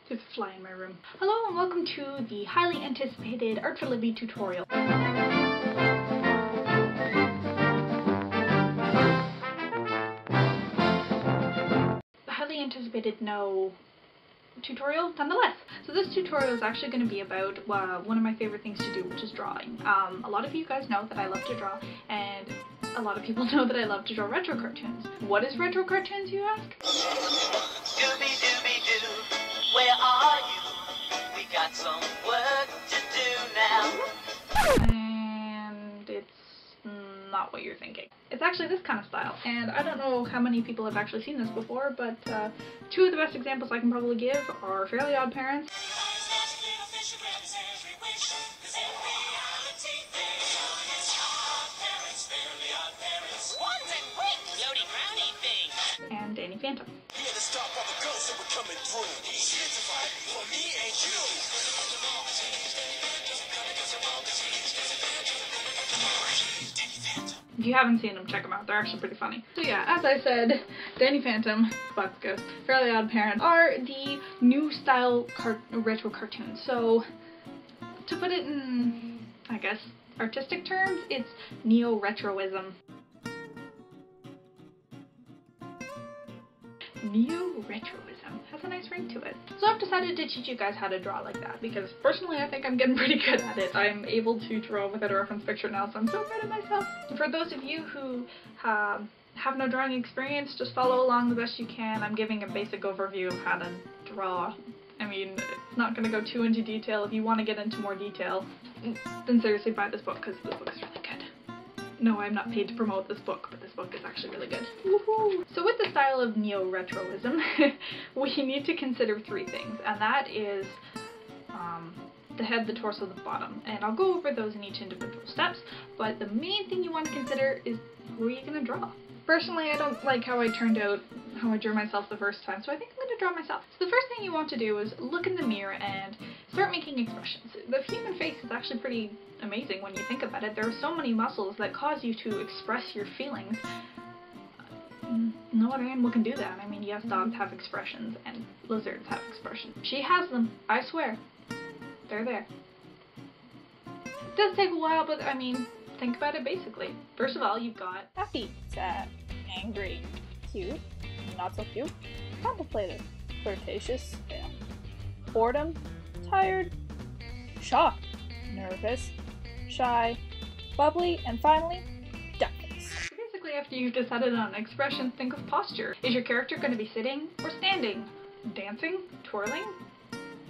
There's a fly in my room. Hello and welcome to the highly anticipated Art for Libby tutorial. The highly anticipated tutorial nonetheless. So this tutorial is actually going to be about one of my favorite things to do, which is drawing. A lot of you guys know that I love to draw, and a lot of people know that I love to draw retro cartoons. What is retro cartoons, you ask? Scooby Doo, where are you? We got some work to do now. And it's not what you're thinking. It's actually this kind of style, and I don't know how many people have actually seen this before, but two of the best examples I can probably give are Fairly Odd Parents and Danny Phantom. If you haven't seen them, check them out. They're actually pretty funny. So yeah, as I said, Danny Phantom, Bugs Ghost, Fairly Odd Parents are the new style retro cartoons. So to put it in, I guess, artistic terms, it's neo-retroism. Neo-retroism has a nice ring to it. So I've decided to teach you guys how to draw like that, because personally I think I'm getting pretty good at it. I'm able to draw without a reference picture now, so I'm so proud of myself. For those of you who have no drawing experience, just follow along the best you can. I'm giving a basic overview of how to draw. I mean, it's not going to go too into detail. If you want to get into more detail, then seriously buy this book, because this book is really good. No, I'm not paid to promote this book, but this book is actually really good. Woohoo! So with the style of neo-retroism, we need to consider three things, and that is the head, the torso, the bottom. And I'll go over those in each individual steps, but the main thing you want to consider is who are you going to draw? Personally, I don't like how I turned out, how I drew myself the first time, so I think I'm going to draw myself. So the first thing you want to do is look in the mirror and start making expressions. The human face is actually pretty amazing when you think about it. There are so many muscles that cause you to express your feelings. No other animal can do that. I mean, yes, dogs have expressions and lizards have expressions. She has them, I swear. They're there. It does take a while, but I mean, think about it basically. First of all, you've got happy, sad, angry, cute, not so cute, contemplative, flirtatious, boredom, tired, shocked, nervous, shy, bubbly, and finally, duck face. Basically, after you've decided on an expression, think of posture. Is your character going to be sitting or standing? Dancing? Twirling?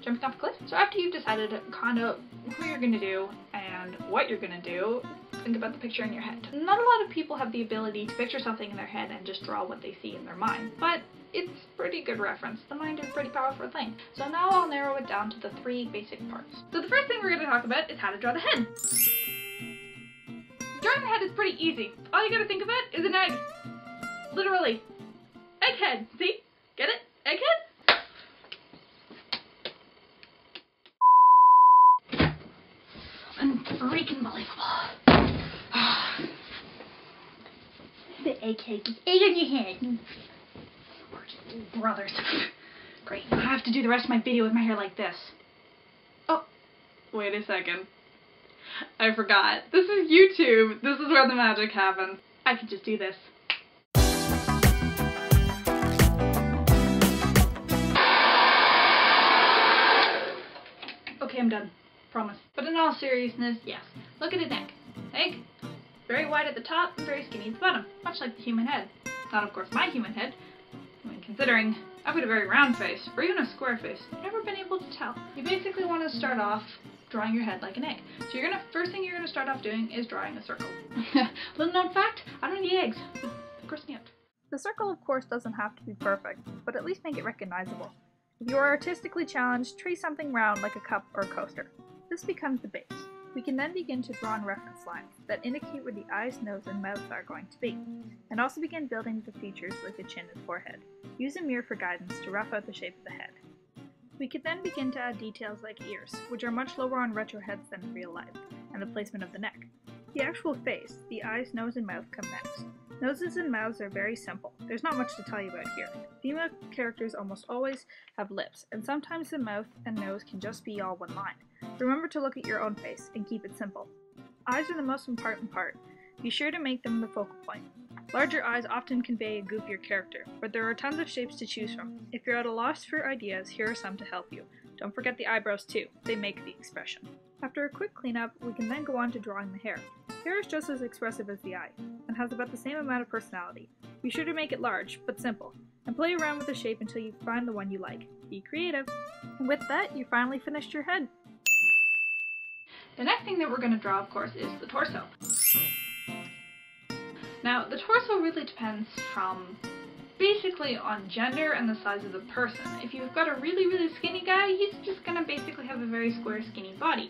Jumping off a cliff? So after you've decided kind of who you're going to do and what you're going to do, think about the picture in your head. Not a lot of people have the ability to picture something in their head and just draw what they see in their mind, but it's pretty good reference. The mind is a pretty powerful thing. So now I'll narrow it down to the three basic parts. So the first thing we're going to talk about is how to draw the head. Drawing the head is pretty easy. All you gotta think of it is an egg. Literally. Egghead. See? Get it? Egghead? Unfreaking believable. The egghead is egg on your head. Brothers. Great. I have to do the rest of my video with my hair like this. Oh, wait a second. I forgot. This is YouTube. This is where the magic happens. I could just do this. Okay, I'm done. Promise. But in all seriousness, yes. Look at his neck. Egg. Very wide at the top and very skinny at the bottom. Much like the human head. Not, of course, my human head. I mean, considering I've got a very round face, or even a square face. I've never been able to tell. You basically want to start off drawing your head like an egg. So first thing you're gonna start off doing is drawing a circle. Little known fact, I don't eat eggs. Gross me out. The circle, of course, doesn't have to be perfect, but at least make it recognizable. If you are artistically challenged, trace something round like a cup or a coaster. This becomes the base. We can then begin to draw in reference lines that indicate where the eyes, nose, and mouth are going to be, and also begin building the features like the chin and forehead. Use a mirror for guidance to rough out the shape of the head. We could then begin to add details like ears, which are much lower on retro heads than in real life, and the placement of the neck. The actual face, the eyes, nose, and mouth come next. Noses and mouths are very simple. There's not much to tell you about here. Female characters almost always have lips, and sometimes the mouth and nose can just be all one line. Remember to look at your own face and keep it simple. Eyes are the most important part. Be sure to make them the focal point. Larger eyes often convey a goofier character, but there are tons of shapes to choose from. If you're at a loss for ideas, here are some to help you. Don't forget the eyebrows too. They make the expression. After a quick cleanup, we can then go on to drawing the hair. Hair is just as expressive as the eye, and has about the same amount of personality. Be sure to make it large, but simple, and play around with the shape until you find the one you like. Be creative. And with that, you finally finished your head. The next thing that we're going to draw, of course, is the torso. Now, the torso really depends from basically on gender and the size of the person. If you've got a really, really skinny guy, he's just going to basically have a very square, skinny body.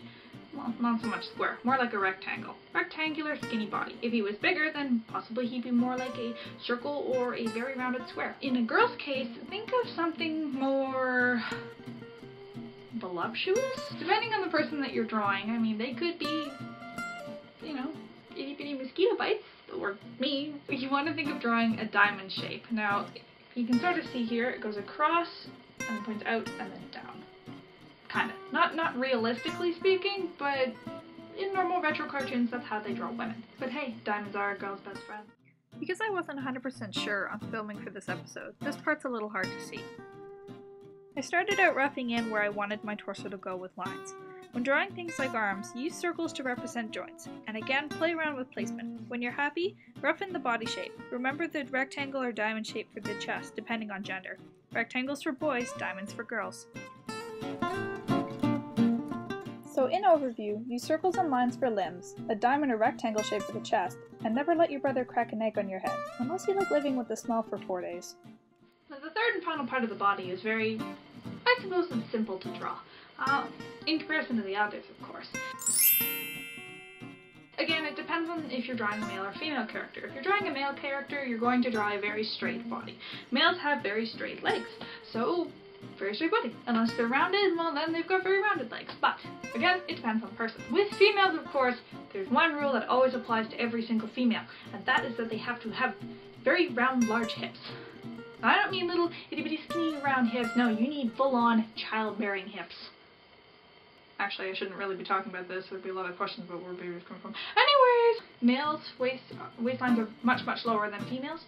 Well, not so much square, more like a rectangle. Rectangular, skinny body. If he was bigger, then possibly he'd be more like a circle or a very rounded square. In a girl's case, think of something more voluptuous. Depending on the person that you're drawing, I mean, they could be, you know, itty bitty mosquito bites, or me. You want to think of drawing a diamond shape. Now, you can sort of see here, it goes across, and then points out, and then down. Kinda. Not realistically speaking, but in normal retro cartoons, that's how they draw women. But hey, diamonds are a girl's best friend. Because I wasn't 100% sure on filming for this episode, this part's a little hard to see. I started out roughing in where I wanted my torso to go with lines. When drawing things like arms, use circles to represent joints, and again, play around with placement. When you're happy, rough in the body shape. Remember the rectangle or diamond shape for the chest, depending on gender. Rectangles for boys, diamonds for girls. So in overview, use circles and lines for limbs, a diamond or rectangle shape for the chest, and never let your brother crack an egg on your head, unless you like living with the smell for 4 days. Now, the third and final part of the body is very, I suppose, simple to draw. In comparison to the others, of course. Again, it depends on if you're drawing a male or female character. If you're drawing a male character, you're going to draw a very straight body. Males have very straight legs, so very straight body. Unless they're rounded, well then they've got very rounded legs. But, again, it depends on the person. With females, of course, there's one rule that always applies to every single female, and that is that they have to have very round, large hips. I don't mean little itty-bitty skinny round hips, no, you need full-on childbearing hips. Actually, I shouldn't really be talking about this. There'd be a lot of questions about where babies come from. Anyways, males' waistlines are much, much lower than females.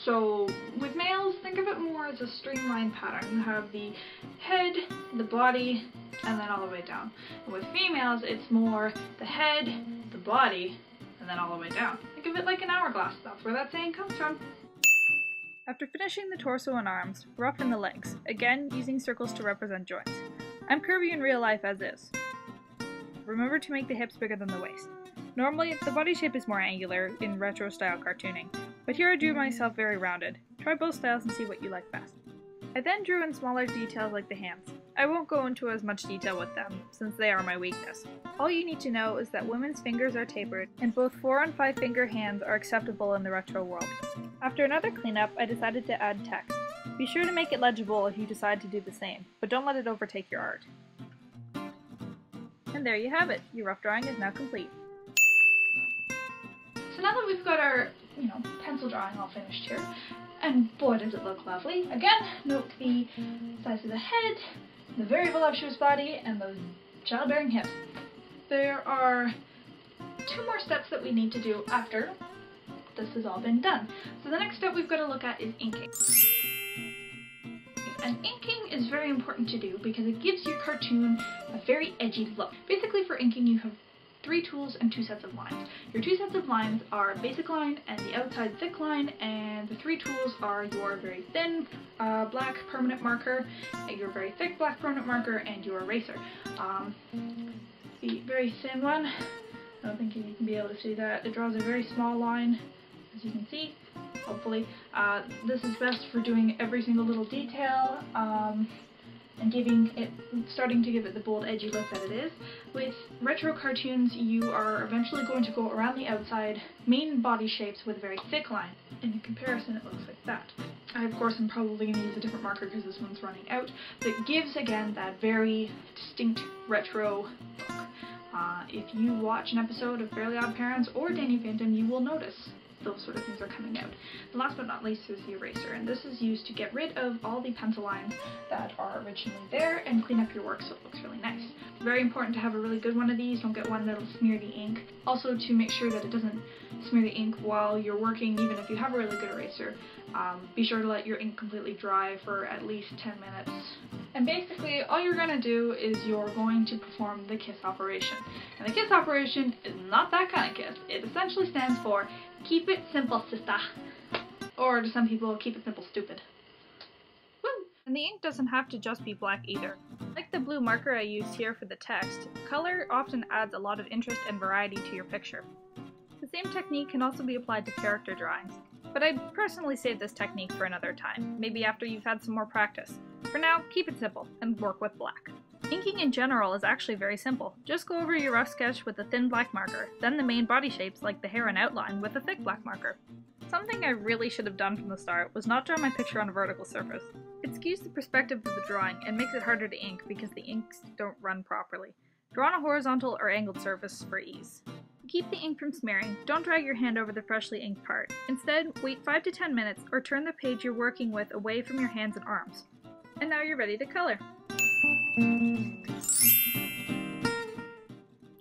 So with males, think of it more as a streamlined pattern. You have the head, the body, and then all the way down. And with females, it's more the head, the body, and then all the way down. Think of it like an hourglass. That's where that saying comes from. After finishing the torso and arms, rough in the legs, again using circles to represent joints. I'm curvy in real life as is. Remember to make the hips bigger than the waist. Normally, the body shape is more angular in retro style cartooning, but here I drew myself very rounded. Try both styles and see what you like best. I then drew in smaller details like the hands. I won't go into as much detail with them, since they are my weakness. All you need to know is that women's fingers are tapered, and both 4 and 5 finger hands are acceptable in the retro world. After another cleanup, I decided to add text. Be sure to make it legible if you decide to do the same, but don't let it overtake your art. And there you have it. Your rough drawing is now complete. So now that we've got our, pencil drawing all finished here, and boy does it look lovely. Again, note the size of the head, the very voluptuous body, and those childbearing hips. There are 2 more steps that we need to do after this has all been done. So the next step we've got to look at is inking. And inking is very important to do because it gives your cartoon a very edgy look. Basically for inking you have 3 tools and 2 sets of lines. Your 2 sets of lines are basic line and the outside thick line, and the 3 tools are your very thin black permanent marker, your very thick black permanent marker, and your eraser. The very thin one, I don't think you can be able to see that. It draws a very small line, as you can see, hopefully. This is best for doing every single little detail, and starting to give it the bold, edgy look that it is. With retro cartoons, you are eventually going to go around the outside main body shapes with a very thick line. In comparison, it looks like that. I, of course, am probably going to use a different marker because this one's running out, but it gives, again, that very distinct retro look. If you watch an episode of Fairly Odd Parents or Danny Phantom, you will notice those sort of things are coming out. And last but not least is the eraser, and this is used to get rid of all the pencil lines that are originally there and clean up your work so it looks really nice. It's very important to have a really good one of these. Don't get one that'll smear the ink. Also, to make sure that it doesn't smear the ink while you're working, even if you have a really good eraser, be sure to let your ink completely dry for at least 10 minutes. And basically, all you're going to do is you're going to perform the KISS operation. And the KISS operation is not that kind of KISS. It essentially stands for Keep It Simple, Sister. Or to some people, Keep It Simple, Stupid. Woo! And the ink doesn't have to just be black either. Like the blue marker I used here for the text, color often adds a lot of interest and variety to your picture. The same technique can also be applied to character drawings, but I'd personally save this technique for another time, maybe after you've had some more practice. For now, keep it simple and work with black. Inking in general is actually very simple. Just go over your rough sketch with a thin black marker, then the main body shapes like the hair and outline with a thick black marker. Something I really should have done from the start was not draw my picture on a vertical surface. It skews the perspective of the drawing and makes it harder to ink because the inks don't run properly. Draw on a horizontal or angled surface for ease. To keep the ink from smearing, don't drag your hand over the freshly inked part. Instead, wait 5 to 10 minutes or turn the page you're working with away from your hands and arms. And now you're ready to color.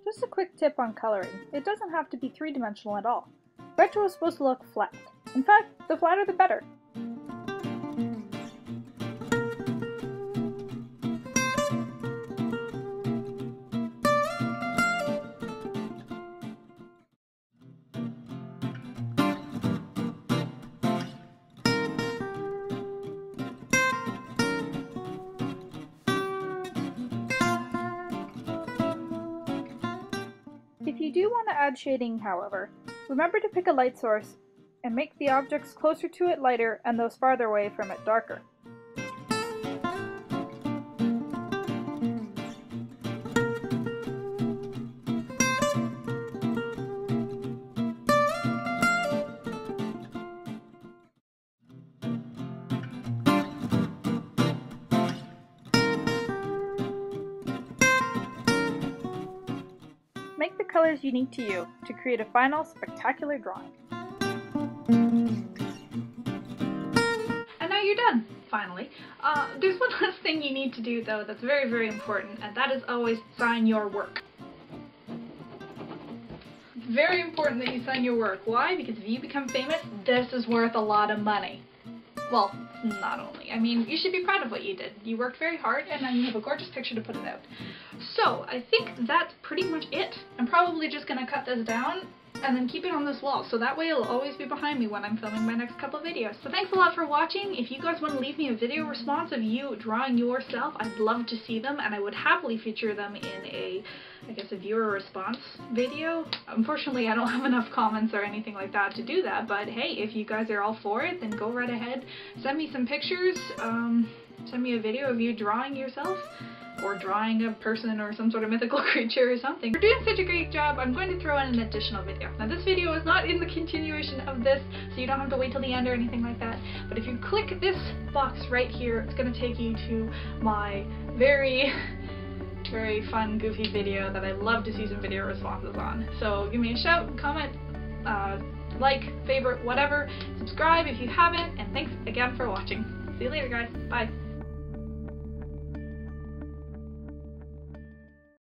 Just a quick tip on coloring. It doesn't have to be three-dimensional at all. Retro is supposed to look flat. In fact, the flatter the better. If you do want to add shading, however, remember to pick a light source and make the objects closer to it lighter and those farther away from it darker. Make the colors unique to you to create a final, spectacular drawing. And now you're done, finally. There's one last thing you need to do though that's very, very important, and that is always sign your work. It's very important that you sign your work. Why? Because if you become famous, this is worth a lot of money. Well, not only. I mean, you should be proud of what you did. You worked very hard, and now you have a gorgeous picture to put it out. So, I think that's pretty much it. I'm probably just gonna cut this down and then keep it on this wall, so that way it'll always be behind me when I'm filming my next couple of videos. So thanks a lot for watching. If you guys want to leave me a video response of you drawing yourself, I'd love to see them, and I would happily feature them in a viewer response video. Unfortunately, I don't have enough comments or anything like that to do that, but hey, if you guys are all for it, then go right ahead. Send me some pictures, send me a video of you drawing yourself, or drawing a person or some sort of mythical creature or something. You're doing such a great job, I'm going to throw in an additional video. Now this video is not in the continuation of this, so you don't have to wait till the end or anything like that, but if you click this box right here, it's going to take you to my very fun, goofy video that I love to see some video responses on. So give me a shout, comment, like, favorite, whatever, subscribe if you haven't, and thanks again for watching. See you later guys, bye!